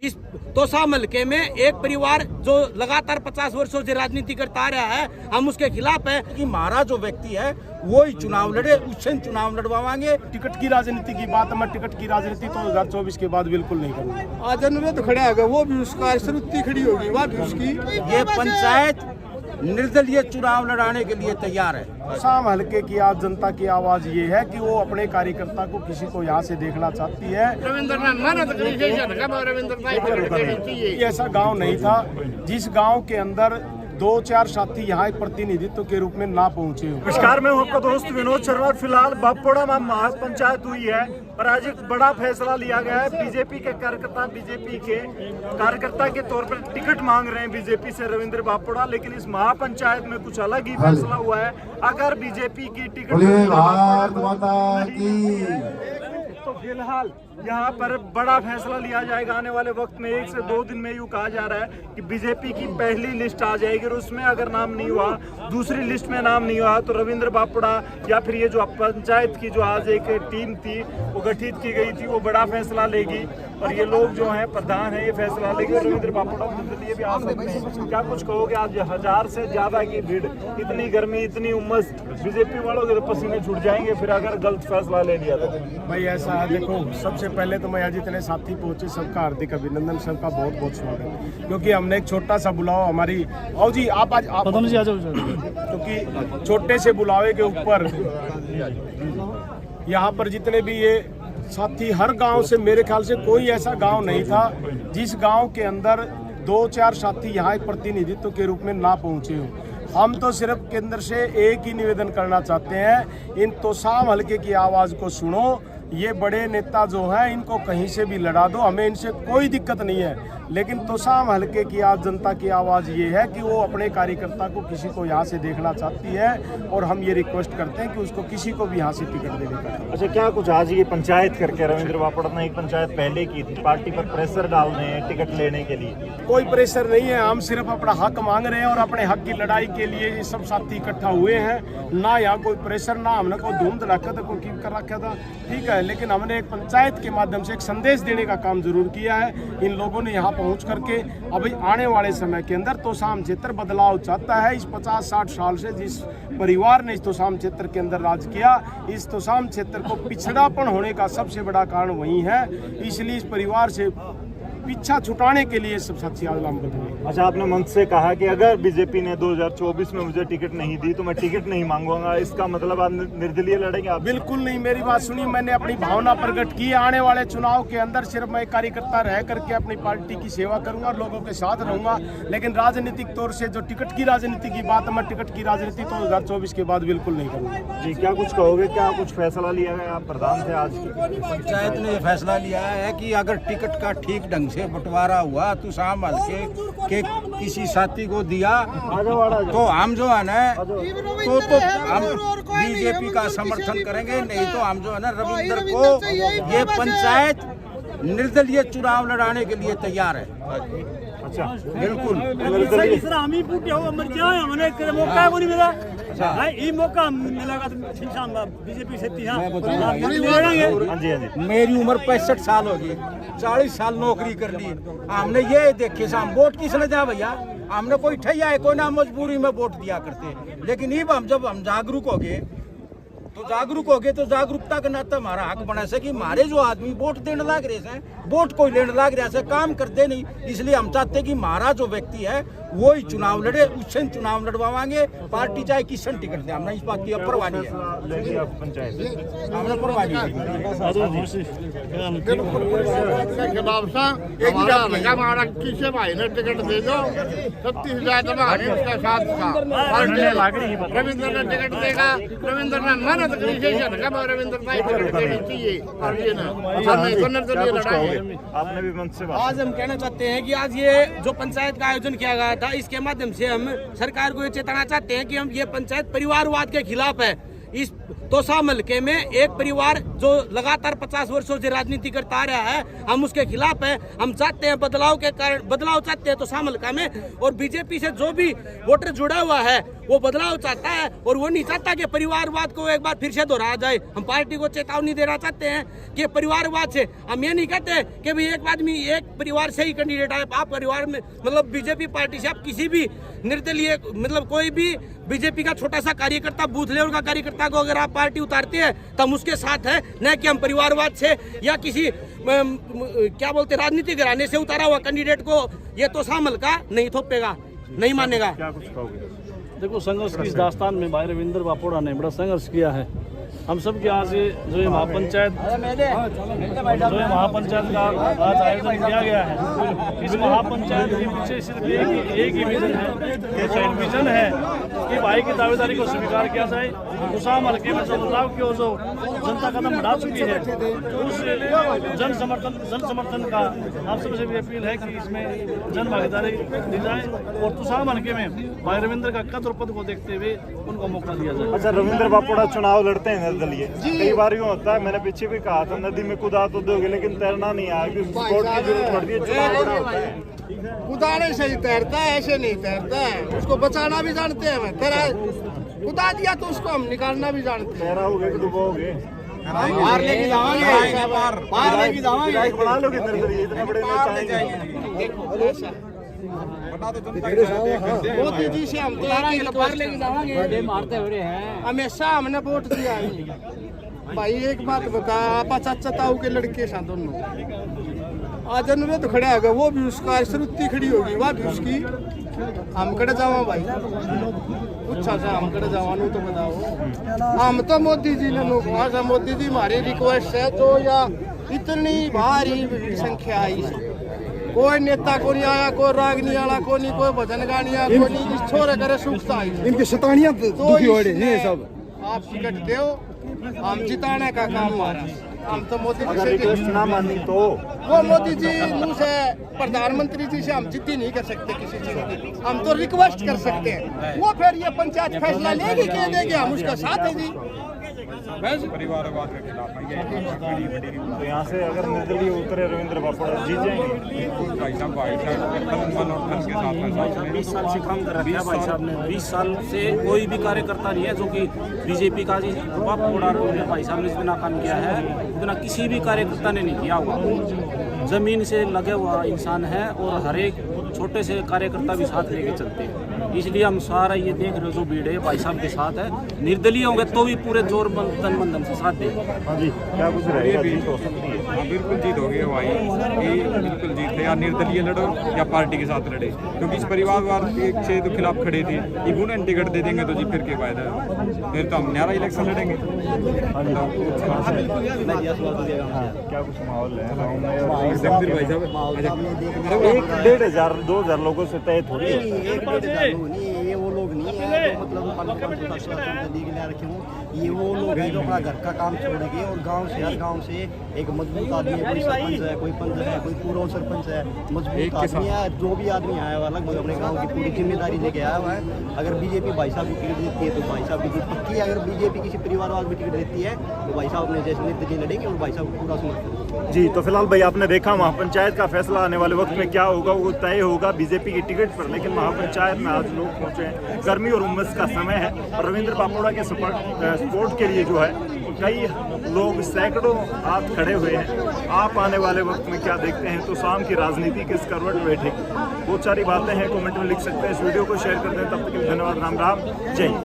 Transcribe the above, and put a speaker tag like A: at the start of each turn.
A: इस तोसा हल्के में एक परिवार जो लगातार 50 वर्षों से राजनीति करता आ रहा है, हम उसके खिलाफ है कि हमारा जो व्यक्ति है वो ही चुनाव लड़े, उससे चुनाव लड़वाएंगे।
B: टिकट की राजनीति की बात, मैं टिकट की राजनीति तो 2024 के बाद बिल्कुल नहीं करूँगा।
C: आज अनुरोध खड़ा है, वो भी उसका श्रुति खड़ी होगी, वह भी उसकी।
A: ये पंचायत निर्दलीय चुनाव लड़ाने के लिए तैयार है।
B: शाम हल्के की आज जनता की आवाज ये है कि वो अपने कार्यकर्ता को किसी को यहाँ से देखना चाहती है। ऐसा गांव नहीं था जिस गांव के अंदर 2-4 साथी यहाँ एक प्रतिनिधित्व के रूप में ना पहुँचे हो।
D: नमस्कार, मैं हूं आपका दोस्त विनोद शर्मा। फिलहाल बापोड़ा में महापंचायत हुई है और आज एक बड़ा फैसला लिया गया है। बीजेपी के कार्यकर्ता के तौर पर टिकट मांग रहे हैं बीजेपी से रविंद्र बापोड़ा, लेकिन इस महापंचायत में कुछ अलग ही फैसला हुआ है। अगर बीजेपी की टिकट तो फिलहाल यहाँ पर बड़ा फैसला लिया जाएगा आने वाले वक्त में। 1 से 2 दिन में यूँ कहा जा रहा है कि बीजेपी की पहली लिस्ट आ जाएगी और उसमें अगर नाम नहीं हुआ, दूसरी लिस्ट में नाम नहीं हुआ, तो रविंद्र बापोड़ा या फिर ये जो पंचायत की जो आज एक टीम थी वो गठित की गई थी, वो बड़ा फैसला लेगी। और ये लोग जो हैं प्रधान है, ये फैसला लेंगे। रविंद्र बापोड़ा निर्दलीय भी आ सकते हैं। क्या कुछ कहोगे? आज 1000 से ज्यादा की भीड़, इतनी गर्मी, इतनी उमस, बीजेपी वालों के तो पसीने छूट जाएंगे फिर अगर गलत फैसला ले लिया तो।
B: भाई ऐसा है, देखो सबसे पहले तो मैं आज जितने साथी पहुंचे सबका हार्दिक अभिनंदन, सबका बहुत बहुत स्वागत, क्योंकि हमने एक छोटा सा बुलाव हमारी आओ जी आप आज आप क्योंकि छोटे से बुलावे के ऊपर यहाँ पर जितने भी ये साथी हर गांव से, मेरे ख्याल से कोई ऐसा गांव नहीं था जिस गांव के अंदर 2-4 साथी यहाँ एक प्रतिनिधित्व के रूप में ना पहुंचे हो। हम तो सिर्फ केंद्र से एक ही निवेदन करना चाहते हैं, इन तोसाम हल्के की आवाज़ को सुनो। ये बड़े नेता जो हैं इनको कहीं से भी लड़ा दो, हमें इनसे कोई दिक्कत नहीं है, लेकिन तोसाम हल्के की आज जनता की आवाज़ ये है कि वो अपने कार्यकर्ता को किसी को यहाँ से देखना चाहती है और हम ये रिक्वेस्ट करते हैं कि उसको किसी को भी यहाँ से टिकट देने का।
D: अच्छा, क्या कुछ आज ये पंचायत करके रविंद्र बापोड़ा ने एक पंचायत पहले की थी, पार्टी पर प्रेशर डाल रहे हैं टिकट लेने के लिए?
B: कोई प्रेशर नहीं है, हम सिर्फ अपना हक मांग रहे हैं और अपने हक की लड़ाई के लिए ये सब साथी इकट्ठा हुए हैं। ना यहाँ कोई प्रेशर, ना हमने कोई धूम धड़ाका था, कोई कीप कर रखा था, ठीक है, लेकिन हमने एक पंचायत के माध्यम से एक संदेश देने का काम जरूर किया है। इन लोगों ने यहाँ पहुँच करके अभी आने वाले समय के अंदर तोसाम क्षेत्र बदलाव चाहता है। इस 50-60 साल से जिस परिवार ने इस तोसाम क्षेत्र के अंदर राज किया, इस तोसाम क्षेत्र को पिछड़ापन होने का सबसे बड़ा कारण वही है, इसलिए इस परिवार से पीछा छुटाने के लिए सब साथी आंदोलन हुए।
D: अच्छा, आपने मंच से कहा कि अगर बीजेपी ने 2024 में मुझे टिकट नहीं दी तो मैं टिकट नहीं मांगूंगा, इसका मतलब आप निर्दलीय लड़ेंगे? आप
B: बिल्कुल नहीं, मेरी बात सुनिए, मैंने अपनी भावना प्रकट की। आने वाले चुनाव के अंदर सिर्फ मैं कार्यकर्ता रह करके अपनी पार्टी की सेवा करूंगा और लोगों के साथ रहूंगा, लेकिन राजनीतिक तौर से जो टिकट की राजनीति की बात है, मैं टिकट की राजनीति तो 2024 के बाद बिल्कुल नहीं करूँगा।
D: जी, क्या कुछ कहोगे? क्या कुछ फैसला लिया गया? आप प्रधान थे आज की
A: पंचायत ने फैसला लिया है कि अगर टिकट का ठीक ढंग से बंटवारा हुआ तो शाम हल्के के किसी साथी को दिया तो हम जो है ना तो हम बीजेपी का समर्थन करेंगे, नहीं तो हम जो है ना रविंद्र को, ये पंचायत निर्दलीय चुनाव लड़ाने के लिए तैयार है।
D: अच्छा,
A: बिल्कुल मेरी उम्र 65 साल होगी, 40 साल नौकरी कर ली, हमने ये देखे हम वोट किसने दिया भैया? हमने कोई ठैया है, कोई ना मजबूरी में वोट दिया करते, लेकिन जब हम जागरूक हो गए तो जागरूकता के नाते हमारा हक बना से कि हमारे जो आदमी वोट देने लग रहे हैं, वोट कोई लेने लग रहे हैं, काम करते नहीं, इसलिए हम चाहते कि हमारा जो व्यक्ति है वो ही चुनाव लड़े, उससे चुनाव लड़वाएंगे। पार्टी चाहे किसन टिकट दे, हमने इस बात की परवाह नहीं है, हमने परवाह नहीं है।
C: किसे भाई ने टिकट दे दो, 36,000 उसका साथ था, रविंद्र ने टिकट देगा, रविंद्र ने मन
D: आपने भी मंच से बात।
A: आज हम कहना चाहते हैं कि आज ये जो पंचायत का आयोजन किया गया था, इसके माध्यम से हम सरकार को ये चेताना चाहते हैं कि हम ये पंचायत परिवारवाद के खिलाफ है। इस
E: तोशाम हल्के में एक परिवार जो लगातार 50 वर्षों से राजनीति करता आ रहा है, हम उसके खिलाफ है। हम चाहते हैं बदलाव के कारण, बदलाव चाहते हैं तोशाम हल्का में, और बीजेपी से जो भी वोटर जुड़ा हुआ है वो बदलाव चाहता है, और वो नहीं चाहता कि परिवारवाद को एक बार फिर से दोहराया जाए। हम पार्टी को चेतावनी देना चाहते हैं कि परिवारवाद से हम ये नहीं कहते कि भाई एक आदमी एक परिवार से ही कैंडिडेट आए। आप परिवार में मतलब बीजेपी पार्टी से आप किसी भी निर्दलीय मतलब कोई भी बीजेपी का छोटा सा कार्यकर्ता, बूथ लेवल का कार्यकर्ता को अगर आप पार्टी उतारते हैं तो हम उसके साथ है, न कि हम परिवारवाद से या किसी क्या बोलते राजनीति घराने से उतारा हुआ कैंडिडेट को ये तोशाम हल्का नहीं थोपेगा, नहीं मानेगा।
B: क्या कुछ कहोगे?
F: देखो, संघर्ष की इस दास्तान में भाई रविंद्र बापोड़ा ने बड़ा संघर्ष किया है। हम सब के यहाँ से जो ये महापंचायत का आज आयोजन किया गया है, इस महापंचायत के पीछे सिर्फ एक ही विजन है, विजन है कि भाई की दावेदारी को स्वीकार किया जाए। तोशाम हल्के में जो बदलाव की ओर जो जनता कदम बढ़ा चुकी है, उस जन समर्थन का आप सबसे भी अपील है कि इसमें जन भागीदारी दी जाए और तोशाम हल्के में भाई रविंद्र का कद और पद को देखते हुए उनको मौका दिया जाए।
G: अच्छा, रविंद्र बापोड़ा चुनाव लड़ते हैं निर्दलीय, कई बार यूँ होता है, मैंने पीछे भी कहा था नदी में कूदा तो दोगे लेकिन तैरना नहीं आया, क्योंकि स्पोर्ट की जरूरत पड़ती है, चुनाव बड़ा होता है।
C: कुदाने से ही तैरता है, ऐसे नहीं तैरता है। उसको बचाना भी जानते हैं, मैं तेरा कुदा दिया तो उसको हम निकालना भी जानते हैं।
G: तैराओगे कि डुबोगे?
A: पार लेके जाओगे, पार लेके जाओगे,
G: बना लोगे निर्दलीय, इतने बड़े नेता हैं।
C: मोदी जी से हम तो पार लेके जाओगे, मारते हो रहे हैं। हमेशा हमने वोट दिया है। भाई एक बात बता, आपा चाचा ताऊ के लड़के साथ दोनों आज अनुरोध खड़ा होगा, वो भी उसका श्रुति खड़ी होगी, वह भी उसकी। हम कड़े जावा भाई, अच्छा सा हम कड़े जावा नहीं तो बताओ। हम तो मोदी जी ने लोग मोदी जी हमारी रिक्वेस्ट है तो या इतनी भारी संख्या आई, कोई नेता को नहीं आया, कोई रागनी वाला को नहीं, कोई भजन गानिया को नहीं, छोरे करे सुखता आई।
A: इनकी शैतानियां दुखी हो रही है सब।
C: आप टिकट दो, हम जिताने का काम हमारा। हम तो मोदी जी से
G: रिक्वेस्ट ना मानी तो
C: वो मोदी जी मुँह से प्रधानमंत्री जी से हम जिद्दी नहीं कर सकते किसी चीज की, हम तो रिक्वेस्ट कर सकते हैं। वो फिर ये पंचायत फैसला लेगी क्या देगी, हम उसका साथ है जी।
A: परिवारवाद के खिलाफ
G: तो यहाँ से अगर निर्दलीय उतरे रविंद्र बापोड़ा जीत जाएंगे।
A: भाई साहब
F: 20 साल से काम कर रखा है भाई साहब ने। 20 साल से कोई भी कार्यकर्ता नहीं है जो कि बीजेपी का जी बापोड़ा भाई साहब ने जितना काम किया है उतना किसी भी कार्यकर्ता ने नहीं किया हुआ। जमीन से लगे हुआ इंसान है और हर एक छोटे से कार्यकर्ता भी साथ लेके चलते हैं। इसलिए हम सारा ये देख रहे हो जो भीड़ है भाई साहब के साथ है। निर्दलीय होंगे तो भी पूरे जोर तन मन से साथ देंगे।
G: हाँ जी, क्या कुछ रहेगा? जीत हो सकती है।
H: हाँ बिल्कुल जीत होगी भाई, ये बिल्कुल जीत है। या निर्दलीय लड़ो या पार्टी के साथ लड़े, क्योंकि इस परिवारवाद के तो खिलाफ खड़े थे, ये गुण टिकट दे देंगे तो जी फिर के फायदा है, फिर तो हम नया इलेक्शन लड़ेंगे।
G: क्या कुछ माहौल है गाँव में?
H: भाई साहब
G: 1,500 2,000 लोगों से तय थोड़ी है।
I: ये वो लोग नहीं है जो मतलब रखे हों, ये वो लोग हैं जो अपना घर का काम छोड़ेंगे और गांव से हर गांव से एक मजबूत आदमी है, कोई सरपंच है, कोई पंच है, कोई पूर्व सरपंच है, मजबूत आदमी है। जो भी आदमी आया हुआ लगभग अपने गांव की पूरी जिम्मेदारी लेके आया हुआ है। अगर बीजेपी भाई साहब को टिकट देती है तो भाई साहब की जीत पक्की है। अगर बीजेपी किसी परिवारवाद में टिकट देती है तो भाई साहब अपने जैसे निर्दलीय लड़ेंगे और भाई साहब को पूरा समर्थन।
G: जी, तो फिलहाल भाई आपने देखा महापंचायत का फैसला आने वाले वक्त में क्या होगा वो तय होगा बीजेपी की टिकट पर। लेकिन महापंचायत में आज लोग पहुंचे हैं, गर्मी और उमस का समय है और रविंद्र बापोड़ा के सपोर्ट के लिए जो है कई लोग सैकड़ों हाथ खड़े हुए हैं। आप आने वाले वक्त में क्या देखते हैं? तो शाम की राजनीति किस करवट बैठेगी? बहुत सारी बातें हैं, कमेंट में लिख सकते हैं। इस वीडियो को शेयर करते हैं। तब तक के लिए धन्यवाद। राम राम, जय हिंद।